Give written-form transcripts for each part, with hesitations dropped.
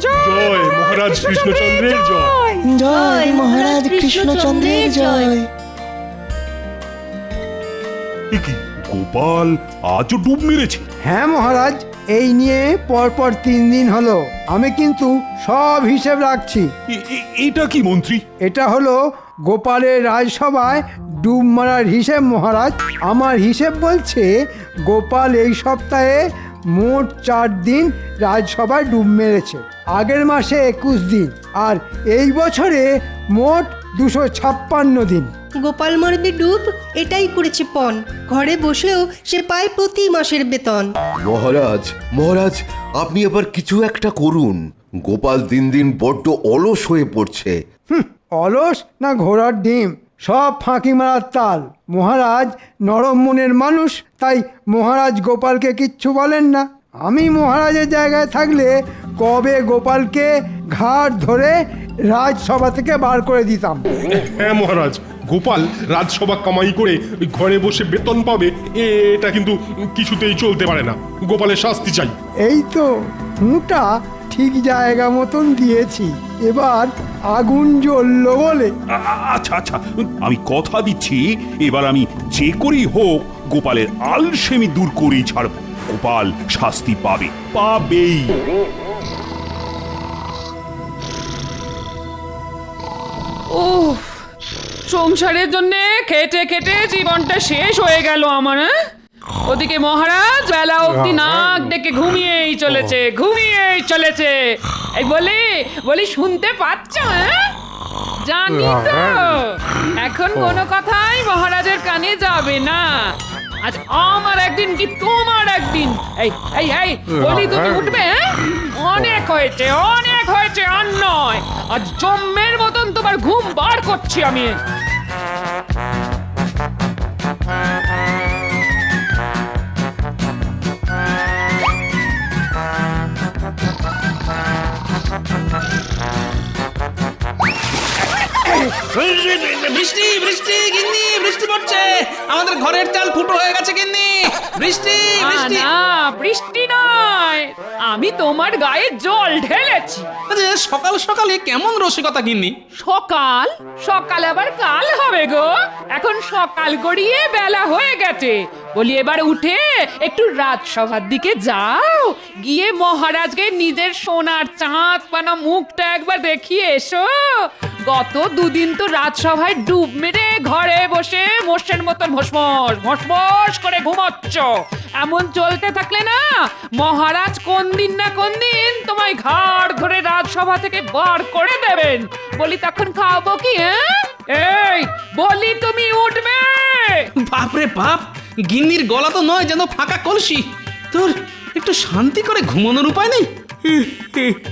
জয় মহারাজ কৃষ্ণচন্দ্রের জয়। জয় মহারাজ কৃষ্ণচন্দ্রের জয়। এ কি, গোপাল আজও ডুব মেরেছে? হ্যাঁ মহারাজ, এই নিয়ে পরপর 3 দিন হলো। আমি কিন্তু সব হিসেব রাখছি। এটা কি মন্ত্রী? এটা হলো গোপালের রাজসভায় ডুব মারার হিসেব মহারাজ। আমার হিসেব বলছে গোপাল এই সপ্তাহে মোট 4 দিন রাজসভায় ডুব মেরেছে। আগের মাসে 21 দিন, আর এই বছরে মোট 256 দিন। গোপাল মারবে ডুব, এটাই করেছে পণ। ঘরে বসেও সে পায় প্রতি মাসের বেতন। মহারাজ মহারাজ, আপনি আবার কিছু একটা করুন। গোপাল দিন দিন বড্ড অলস হয়ে পড়ছে। অলস না ঘোড়ার ডিম, সব ফাঁকি মারার তাল। মহারাজ নরম মনের মানুষ, তাই মহারাজ গোপালকে কিচ্ছু বলেন না। আমি মহারাজের জায়গায় থাকলে কবে গোপালকে ঘাট ধরে রাজসভা থেকে বার করে দিতাম। হ্যাঁ মহারাজ, গোপাল রাজসভা কামাই করে ওই ঘরে বসে বেতন পাবে, এটা কিন্তু কিছুতেই চলতে পারে না। গোপালের শাস্তি চাই। এই তো হুঁটা ঠিক জায়গা মতন দিয়েছি, এবার আগুন জ্বললো বলে। আচ্ছা আচ্ছা, আমি কথা দিচ্ছি, এবার আমি যে করেই হোক গোপালের আলসেমি দূর করেই ছাড়ব। গোপাল শাস্তি পাবে, পাবেই। উফ, সংসারের জন্য খেটে খেটে জীবনটা শেষ হয়ে গেল আমার। ওদিকে মহারাজ বেলা অবধি নাক ডেকে ঘুমিয়েই চলেছে। এই বলি শুনতে পাচ্ছ? জানি তো এখন কোনো কথাই মহারাজের কানে যাবে না। আজ আমার একদিন কি তোমার একদিন। এই বলি তুমি উঠবে? অনেক হয়েছে আর নয়। আজ জম্মের মতন তোমার ঘুম বার করছি আমি। বৃষ্টি বৃষ্টি গিন্নি, বৃষ্টি পড়ছে। আমাদের ঘরের চাল ফুটো হয়ে গেছে গিন্নি। বৃষ্টি বৃষ্টি। না, বৃষ্টি নয়, আমি তোমার গায়ে জল ঢেলেছি। আচ্ছা, সকাল সকালে কেমন রসিকতা গিন্নি। সকাল আবার কাল হবে গো। এখন সকাল গড়িয়ে বেলা হয়ে গেছে। বলি এবার উঠে একটু রাজসভার দিকে যাও, গিয়ে মহারাজকে নিজের সোনার চাঁদ পানা মুখটা একবার দেখিয়ে এসো। গত 2 দিন তো রাজসভায় ডুব মেরে ঘরে বসে মোষের মতন ভসমস করে ঘুমাচ্ছ। এমন চলতে থাকলে না মহারাজ কোন দিন না কোন দিন তোমায় ঘাড় ধরে রাজসভা থেকে বার করে দেবেন। বলি তখন খাবো কি? এই বলি তুমি উঠবে? বাপরে বাপ, গিন্নির গলা তো নয় যেন ফাঁকা কলসি। তোর একটু শান্তি করে ঘুমানোর উপায় নেই?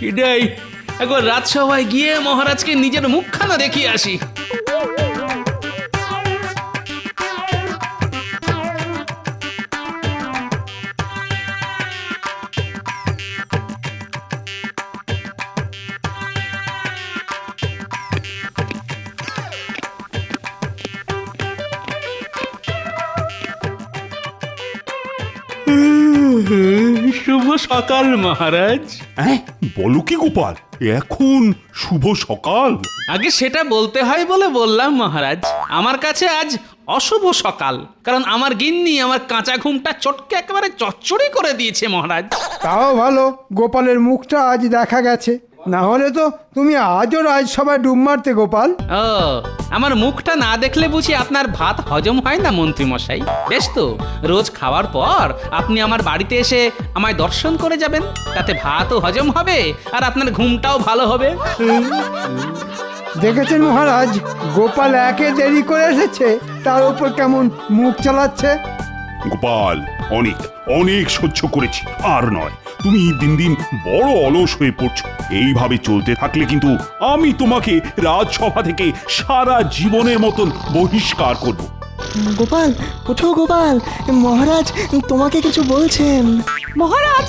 এটাই একবার রাজসভায় গিয়ে মহারাজকে নিজের মুখখানা দেখিয়ে আসি। শুভ সকাল মহারাজ। হ্যাঁ, বলো কি গোপাল, এখন শুভ সকাল? আগে সেটা বলতে হয় বলে বললাম মহারাজ। আমার কাছে আজ অশুভ সকাল, কারণ আমার গিন্নি আমার কাঁচা ঘুমটা চটকে একেবারে চচ্চড়ি করে দিয়েছে মহারাজ। তাও ভালো, গোপালের মুখটা আজ দেখা গেছে, না হলে তো তুমি আজও রাজসভায় ডুব মারতে গোপাল। ও, আমার মুখটা না দেখলে বুঝি আপনার ভাত হজম হয় না মন্ত্রী মশাই? বেশ তো, রোজ খাওয়ার পর আপনি আমার বাড়িতে এসে আমায় দর্শন করে যাবেন, তাতে ভাতও হজম হবে আর আপনার ঘুমটাও ভালো হবে। দেখেছেন মহারাজ, গোপাল একে দেরি করে এসেছে, তার উপর কেমন মুখ চালাচ্ছে। গোপাল, অনেক অনেক সহ্য করেছি, আর নয়। তুমি দিন দিন বড় অলস হয়ে পড়ছো। এইভাবে চলতে থাকলে কিন্তু আমি তোমাকে রাজসভা থেকে সারা জীবনের মতন বহিষ্কার করব। গোপাল, ওঠো গোপাল, মহারাজ তোমাকে কিছু বলছেন। মহারাজ,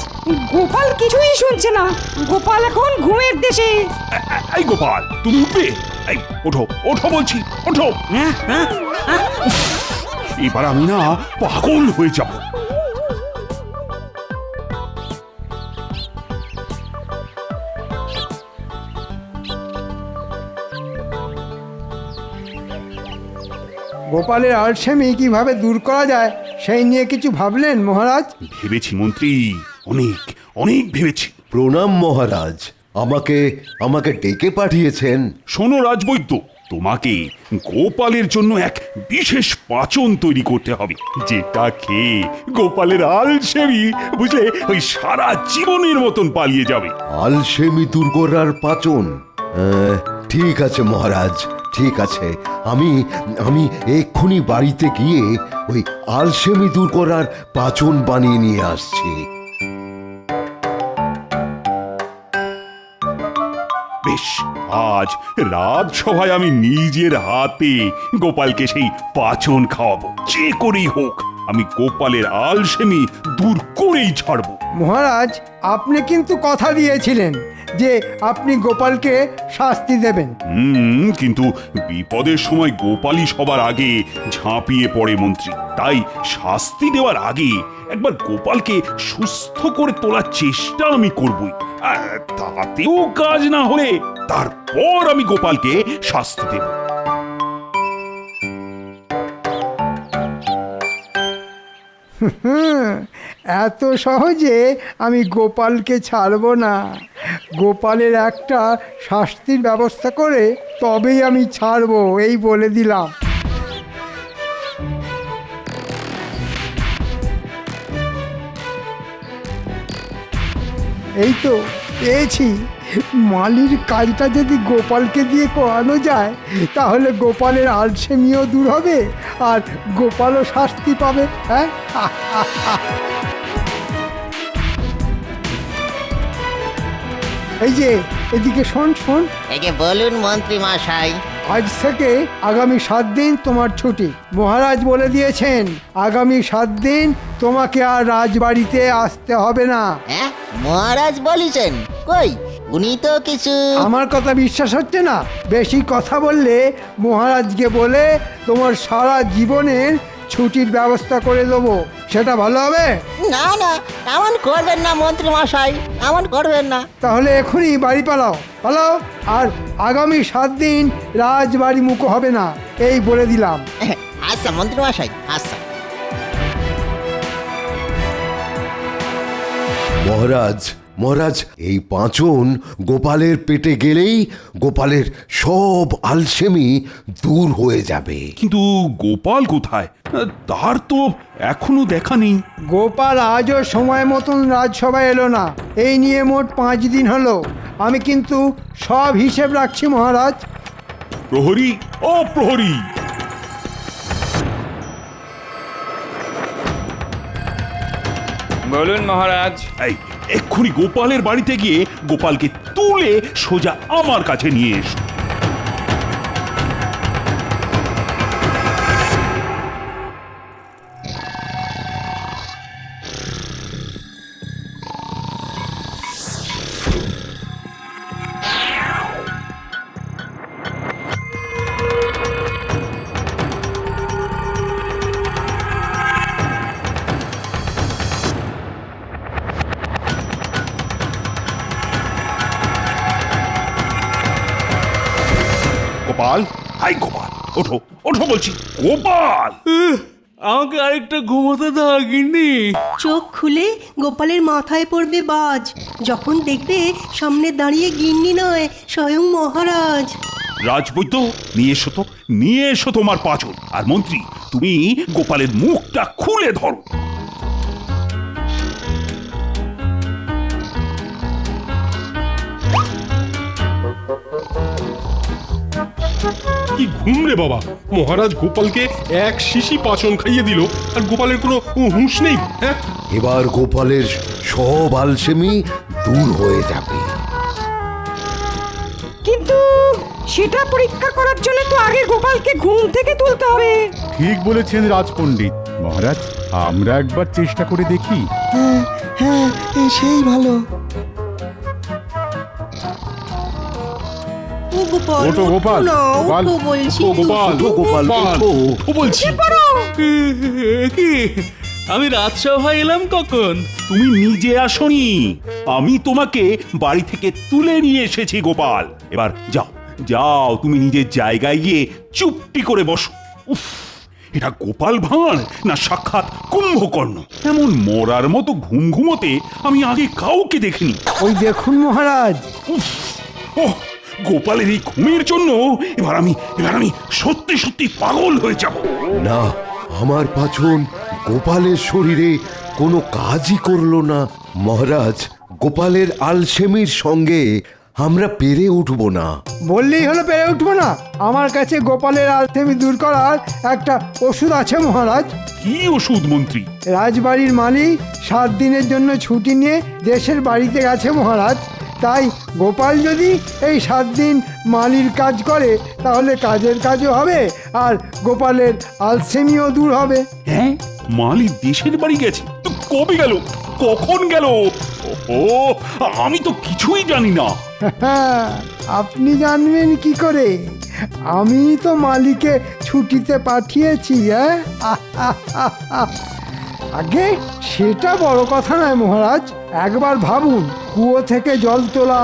গোপাল কিছুই শুনছে না। গোপাল এখন ঘুমের দেশে। এই গোপাল, তুমি উঠবে? এই ওঠো, ওঠো বলছি, ওঠো। এবার আমি না পাগল হয়ে যাব। গোপালের আলসেমি কিভাবে দূর করা যায় সেই নিয়ে কিছু ভাবলেন মহারাজ? ভেবেছি মন্ত্রী, অনেক অনেক ভেবেছি। প্রণাম মহারাজ, আমাকে আমাকে ডেকে পাঠিয়েছেন। শোনো রাজবৈদ্য, তোমাকে গোপালের জন্য এক বিশেষ পাচন তৈরি করতে হবে, যেটা খেয়ে গোপালের আলসেমি বুঝলে ওই সারা জীবনের মতন পালিয়ে যাবে। আলসেমি দূর করার পাচন? ঠিক আছে মহারাজ, ঠিক আছে। আমি আমি এক্ষুনি বাড়িতে গিয়ে ওই আলসেমি দূর করার পাচন বানিয়ে নিয়ে আসছি। বেশ, আজ রাজসভায় আমি নিজের হাতে গোপালকে সেই পাচন খাওয়াবো। যে করেই হোক আমি গোপালের আলসেমি দূর করেই ছাড়বো। মহারাজ, আপনি কিন্তু কথা দিয়েছিলেন যে আপনি গোপালকে শাস্তি দেবেন। কিন্তু বিপদের সময় গোপালই সবার আগে ঝাঁপিয়ে পড়ে মন্ত্রী। তাই শাস্তি দেওয়ার আগে একবার গোপালকে সুস্থ করে তোলার চেষ্টা আমি করবই। তাতেও কাজ না হলে তারপর আমি গোপালকে শাস্তি দেব। এত সহজে আমি গোপালকে ছাড়ব না। গোপালের একটা শাস্তির ব্যবস্থা করে তবেই আমি ছাড়বো, এই বলে দিলাম। এই তো পেয়েছি। মালির কাজটা যদি গোপালকে দিয়ে করানো যায় তাহলে গোপালের আলসেমিও দূর হবে আর গোপালও শাস্তি পাবে। হ্যাঁ, এই যে এদিকে শোন শোন, এই যে বলুন মন্ত্রী মশাই। আজ থেকে আগামী 7 দিন তোমার ছুটি। মহারাজ বলে দিয়েছেন আগামী 7 দিন তোমাকে আর রাজবাড়িতে আসতে হবে না। হ্যাঁ, মহারাজ বলেছেন? কই, উনি তো কিছু। আমার কথা বিশ্বাস হচ্ছে না? বেশি কথা বললে মহারাজকে বলে তোমার সারা জীবনের ছুটির ব্যবস্থা করে দেবো, সেটা ভালো হবে? না না, এমন করবেন না মন্ত্রী মশাই, এমন করবেন না। তাহলে এখনই বাড়ি পালাও, পালাও। আর আগামী 7 দিন রাজবাড়ি মুখো হবে না, এই বলে দিলাম। আচ্ছা মন্ত্রী মশাই, আচ্ছা। মহারাজ, মহারাজ, এই পাঁচন গোপালের পেটে গেলেই গোপালের সব আলসেমি দূর হয়ে যাবে। কিন্তু গোপাল কোথায়? তার তো এখনো দেখা নেই। গোপাল আজও সময় মতন রাজসভায় এলো না। এই নিয়ে মোট 5 দিন হলো। আমি কিন্তু সব হিসেব রাখছি মহারাজ। প্রহরী, ও প্রহরী! বলুন মহারাজ। এই এক্ষুনি গোপালের বাড়িতে গিয়ে গোপালকে তুলে সোজা আমার কাছে নিয়ে এসো। গোপাল, হাই গোপাল, ওঠো ওঠো বলছি। গোপাল, আমাকে আরেকটা ঘুমোতে দাও গিন্নি। চোখ খুলে গোপালের মাথায় পড়বে বাজ, যখন দেখবে সামনে দাঁড়িয়ে গিন্নি নয়, স্বয়ং মহারাজ। রাজবৈদ্য, নিয়ে এসো তো, নিয়ে এসো তোমার পাচন। আর মন্ত্রী, তুমি গোপালের মুখটা খুলে ধরো। কি ঘুম রে বাবা! মহারাজ গোপালকে এক শিশি পাচন খাইয়ে দিল আর গোপালের কোনো হুঁশ নেই। হ্যাঁ, এবার গোপালের সব আলসেমি দূর হয়ে যাবে। কিন্তু সেটা পরীক্ষা করার জন্য তো আগে গোপালকে ঘুম থেকে তুলতে হবে। ঠিক বলেছেন রাজপণ্ডিত। মহারাজ, আমরা একবার চেষ্টা করে দেখি। হ্যাঁ হ্যাঁ, সেই ভালো। ও গোপাল, ওঠো গোপাল, ওঠো না, গোপাল, ওঠো বলছি। ওঠো গোপাল, ওঠো গোপাল, ওঠো। ওঠো বলছি। কি, আমি রাজসভায় এলাম কখন? তুমি নিজে আসনি, আমি তোমাকে বাড়ি থেকে তুলে নিয়ে এসেছি গোপাল। এবার যাও যাও, তুমি নিজের জায়গায় গিয়ে চুপটি করে বসো। উফ, এটা গোপাল ভাঁড় না সাক্ষাৎ কুম্ভকর্ণ? এমন মরার মতো ঘুম ঘুমোতে আমি আগে কাউকে দেখিনি। ওই দেখুন মহারাজ। উফ, ওহ, গোপালের এই ঘুমের জন্য এবার আমি সত্যি সত্যি পাগল হয়ে যাব। না, আমার পাচন গোপালের শরীরে কোনো কাজই করলো না। মহারাজ, গোপালের আলসেমির সঙ্গে আমরা পেরে উঠব না। বললেই হলো পেরে উঠবো না? আমার কাছে গোপালের আলসেমি দূর করার একটা ওষুধ আছে মহারাজ। কি ওষুধ মন্ত্রী? রাজবাড়ির মালিক 7 দিনের জন্য ছুটি নিয়ে দেশের বাড়িতে গেছে মহারাজ। তাই গোপাল যদি এই 7 দিন মালির কাজ করে তাহলে কাজের কাজও হবে আর গোপালের আলসেমিও দূর হবে। হ্যাঁ, মালি দেশের বাড়ি গেছে? তো কবে গেল, কখন গেল? ও, আমি তো কিছুই জানি না। আপনি জানবেন কি করে? আমি তো মালিকে ছুটিতে পাঠিয়েছি। আগে সেটা বড় কথা নয় মহারাজ। একবার ভাবুন, কুয়ো থেকে জল তোলা,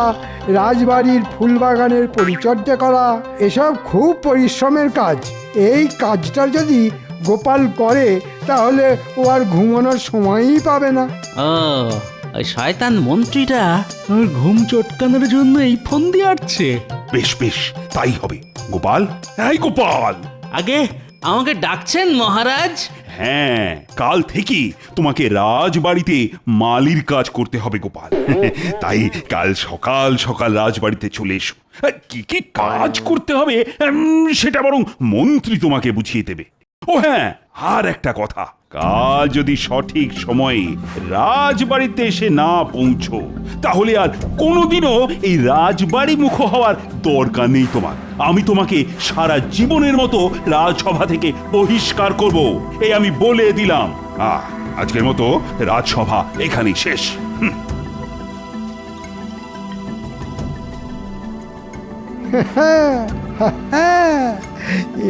রাজবাড়ির ফুলবাগানের পরিচর্যা করা, এসব খুব পরিশ্রমের কাজ। এই কাজটা যদি গোপাল করে তাহলে ও আর ঘুমানোর সময়ই পাবে না। ও, ওই শয়তান মন্ত্রীটা আর ঘুম চটকানোর জন্য এই ফোন দিয়ে আসছে। বেশ বেশ, তাই হবে। গোপাল, এই গোপাল! আগে আমাকে ডাকছেন মহারাজ? হ্যাঁ, কাল থেকে তোমাকে রাজবাড়িতে মালির কাজ করতে হবে গোপাল। তাই কাল সকাল সকাল রাজবাড়িতে চলে এসো। কি কি কাজ করতে হবে সেটা বরং মন্ত্রী তোমাকে বুঝিয়ে দেবে। ও হ্যাঁ, আর একটা কথা, কাল যদি সঠিক সময়ে রাজবাড়িতে এসে না পৌঁছো তাহলে আর কোনোদিনও এই রাজবাড়ি মুখ হওয়ার দরকার নেই তোমার। আমি তোমাকে সারা জীবনের মতো রাজসভা থেকে বহিষ্কার করব, এই আমি বলে দিলাম। আজকের মতো রাজসভা এখানেই শেষ।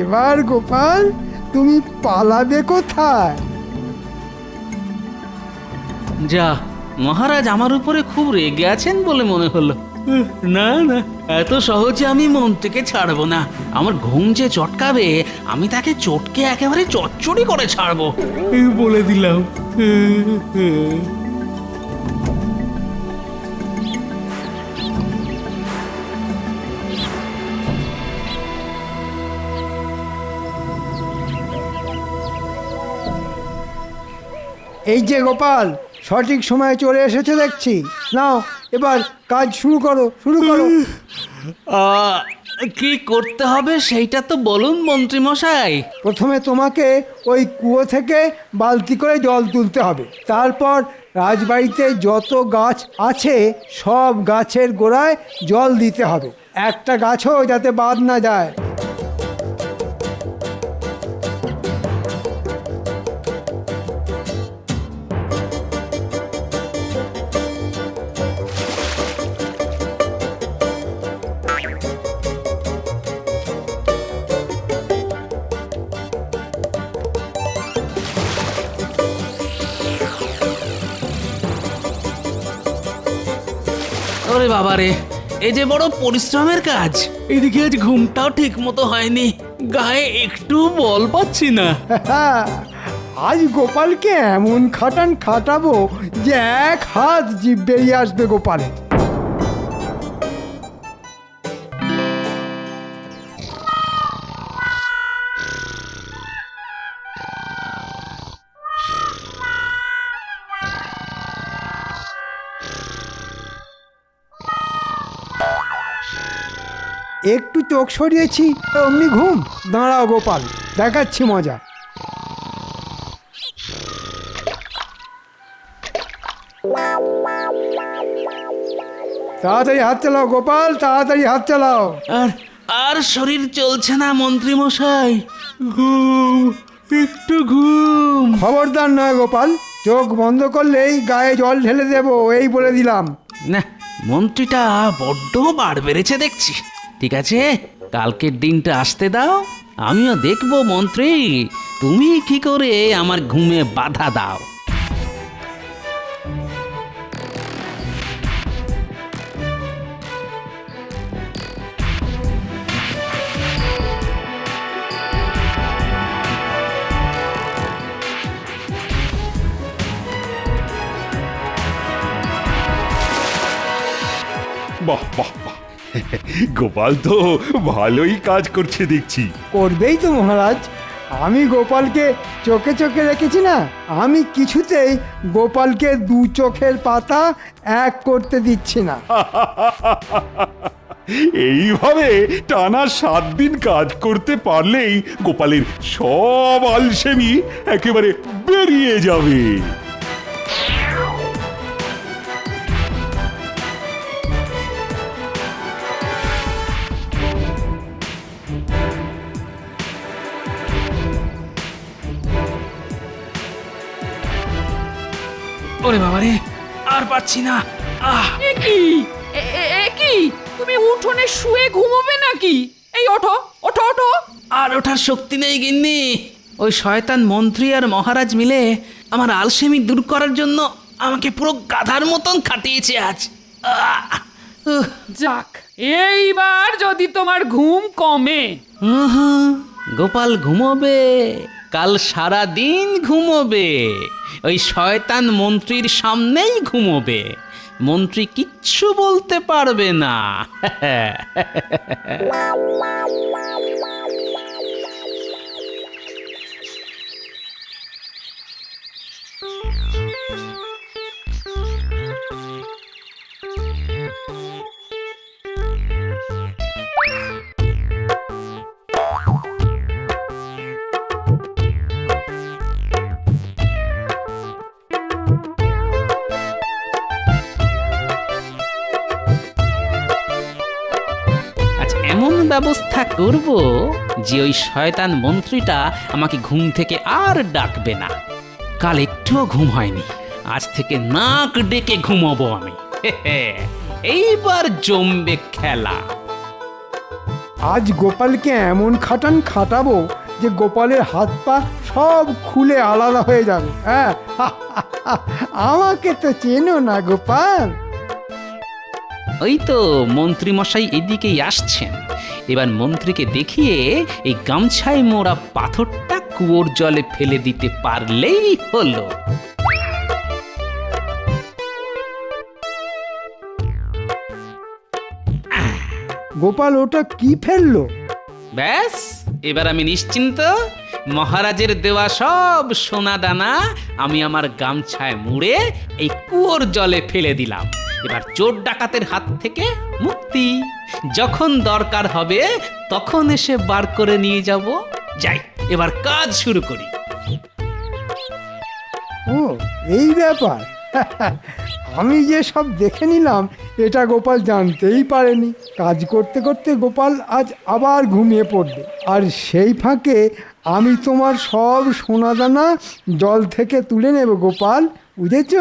এবার গোপাল তুমি পালাবে কোথায়? যা, মহারাজ আমার উপরে খুব রেগে আছেন বলে মনে হলো। না না, এত সহজে আমি মন্ত্রীকে ছাড়বো না। আমার ঘুম যে চটকাবে, আমি তাকে চটকে একেবারে চচ্চড়ি করে ছাড়বো। বলে দিলাম। এই যে গোপাল, সঠিক সময়ে চলে এসেছে দেখছি। নাও এবার কাজ শুরু করো। কি করতে হবে সেইটা তো বলুন মন্ত্রী মশাই। প্রথমে তোমাকে ওই কুয়ো থেকে বালতি করে জল তুলতে হবে। তারপর রাজবাড়িতে যত গাছ আছে সব গাছের গোড়ায় জল দিতে হবে, একটা গাছও যাতে বাদ না যায়। ওরে বাবারে, এই যে বড় পরিশ্রমের কাজ। এদিকে আজ ঘুমটাও ঠিক মতো হয়নি, গায়ে একটু বল পাচ্ছি না। আজ গোপালকে এমন খাটাবো যে 1 হাত জিভ বেরিয়ে আসবে গোপালের। একটু চোখ সরিয়েছি অমনি ঘুম। দাঁড়াও গোপাল, দেখাচ্ছি মজা। তাড়াতাড়ি হাত চালাও গোপাল, তাড়াতাড়ি হাত চালাও। আর শরীর চলছে না মন্ত্রী মশাই। একটু ঘুম। খবরদার নয় গোপাল, চোখ বন্ধ করলেই গায়ে জল ঢেলে দেবো, এই বলে দিলাম। না, মন্ত্রীটা বড্ড বার বেড়েছে দেখছি। ঠিক আছে, কালকের দিনটা আসতে দাও, আমিও দেখবো মন্ত্রী তুমি কি করে আমার ঘুমে বাধা দাও। বাহ বাহ বাহ গোপাল তো ভালোই কাজ করছে দেখছি। করবেই তো মহারাজ, আমি গোপালকে চোখে চোখে রেখেছি না, আমি কিছুতেই গোপালকে দু চোখের পাতা এক করতে দিচ্ছি না। এইভাবে টানা 7 দিন কাজ করতে পারলেই গোপালের সব আলসেমি একেবারে বেরিয়ে যাবে। ওরে বাবারে, আর পারছি না। এ কি এ কি, তুমি উঠোনে শুয়ে ঘুমোবে নাকি? এই ওঠো ওঠো ওঠো। আর ওঠার শক্তি নেই গিন্নি। ওই শয়তান মন্ত্রী আর মহারাজ মিলে আমার আলসেমি দূর করার জন্য আমাকে পুরো গাধার মতন খাটিয়েছে আজ। যাক, এইবার যদি তোমার ঘুম কমে। গোপাল ঘুমোবে, কাল সারা দিন ঘুমোবে, ওই শয়তান মন্ত্রীর সামনেই ঘুমোবে, মন্ত্রী কিচ্ছু বলতে পারবে না। এমন ব্যবস্থা করব যে ওই শয়তান মন্ত্রীটা আমাকে ঘুম থেকে আর ডাকবে না। কাল একটুও ঘুম হয়নি, আজ থেকে নাক ডেকে ঘুমাবো আমি। এইবার জমবে খেলা। আজ গোপালকে এমন খাটাবো যে গোপালের হাত পা সব খুলে আলাদা হয়ে যাবে। হ্যাঁ, আমাকে তো চেনো না গোপাল। ওই তো মন্ত্রী মশাই এদিকেই আসছেন। এবার মন্ত্রীকে দেখিয়ে এই গামছায় মোড়া পাথরটা কুয়োর জলে ফেলে দিতে পারলেই হলো। গোপাল ওটা কি ফেললো? ব্যাস, এবার আমি নিশ্চিন্ত। মহারাজের দেওয়া সব সোনা দানা আমি আমার গামছায় মুড়ে এই কুয়োর জলে ফেলে দিলাম। এবার চোর ডাকাতের হাত থেকে মুক্তি। যখন দরকার হবে তখন এসে বার করে নিয়ে যাব। যাই, এবার কাজ শুরু করি। ও, এই ব্যাপার। আমি যে সব দেখে নিলাম এটা গোপাল জানতেই পারেনি। কাজ করতে করতে গোপাল আজ আবার ঘুমিয়ে পড়বে, আর সেই ফাঁকে আমি তোমার সব সোনাদানা জল থেকে তুলে নেব গোপাল, বুঝেছ?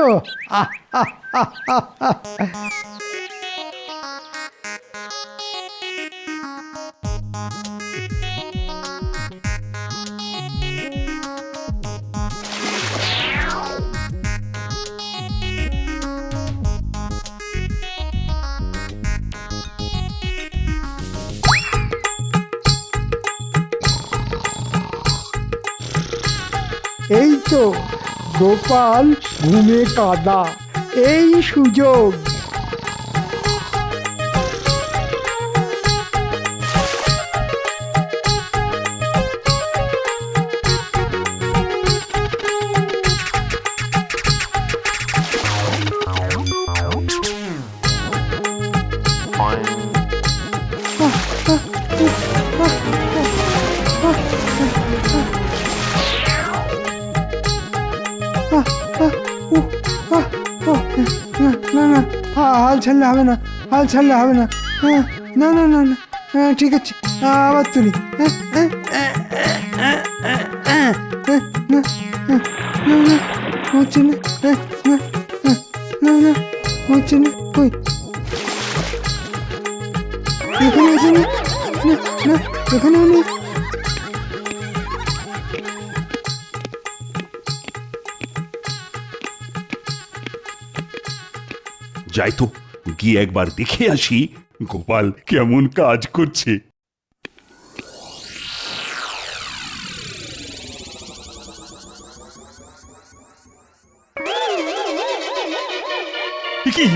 এই তো গোপাল ঘুমে কাদা, এই সুযোগ। না না, হাল ছাড়লে হবে না, হাল ছাড়লে হবে না। না না না না, ঠিক আছে, আবার তুলি। হচ্ছে না, না না, হচ্ছে না। কই, এখানে আছে না, না এখানেও নেই। যাই তো, গিয়ে একবার দেখে আসি গোপাল কেমন কাজ করছে। কি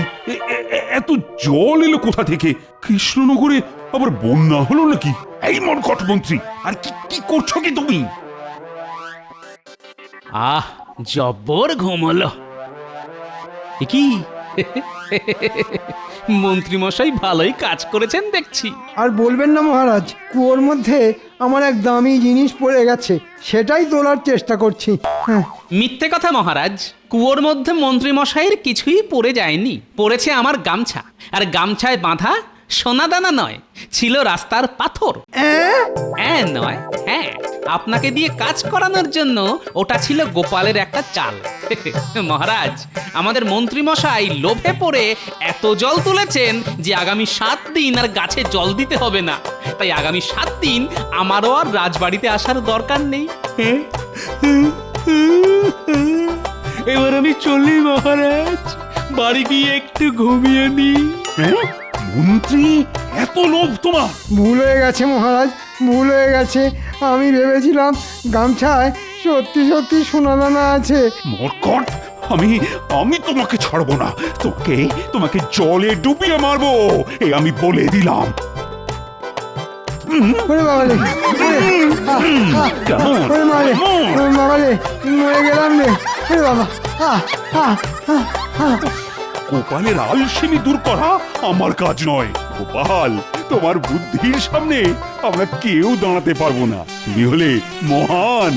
এত জল এলো কোথা থেকে? কৃষ্ণনগরে আবার বন্যা হলো নাকি? এই মরকট মন্ত্রী, আর কি কি করছো কি তুমি? আহ জব্বর ঘুমলো কি মন্ত্রী মশাই ভালোই কাজ করেছেন দেখছি। আর বলবেন না মহারাজ, কুয়োর মধ্যে আমার এক দামি জিনিস পড়ে গেছে, সেটাই তোলার চেষ্টা করছি। হ্যাঁ, মিথ্যে কথা মহারাজ, কুয়োর মধ্যে মন্ত্রী মশাইয়ের কিছুই পড়ে যায়নি, পড়েছে আমার গামছা, আর গামছায় বাঁধা সোনাদানা নয়, ছিল রাস্তার পাথর। নয়, হ্যাঁ, আপনাকে দিয়ে কাজ করানোর জন্য ওটা ছিল গোপালের একটা চাল। মহারাজ, আমাদের মন্ত্রী মশাই লোভে পড়ে এত জল তুলেছেন যে আগামী 7 দিন আর গাছে জল দিতে হবে না। তাই আগামী 7 দিন আমারও আর রাজবাড়িতে আসার দরকার নেই। এবার আমি চলি মহারাজ, বাড়ি গিয়ে একটু ঘুমিয়ে নি। মন্ত্রী, এত লোভ তোমার? ভুল হয়ে গেছে মহারাজ, ভুল হয়ে গেছে। আমি ভেবেছিলাম গামছায় সত্যি সত্যি সোনাদানা আছে। মরকট, আমি তোমাকে ছাড়বো না। তোমাকে জলে ডুবিয়ে মারবো, এ আমি বলে দিলাম। ওরে বাবারে, কেমন? ওরে মারে, ওরে বাবারে, মরে গেলাম রে। ওরে বাবা, গোপালের আলসেমি দূর করা আমার কাজ নয়। গোপাল, তোমার বুদ্ধির সামনে আমরা কেউ দাঁড়াতে পারবো না। তুমি হলে মহান।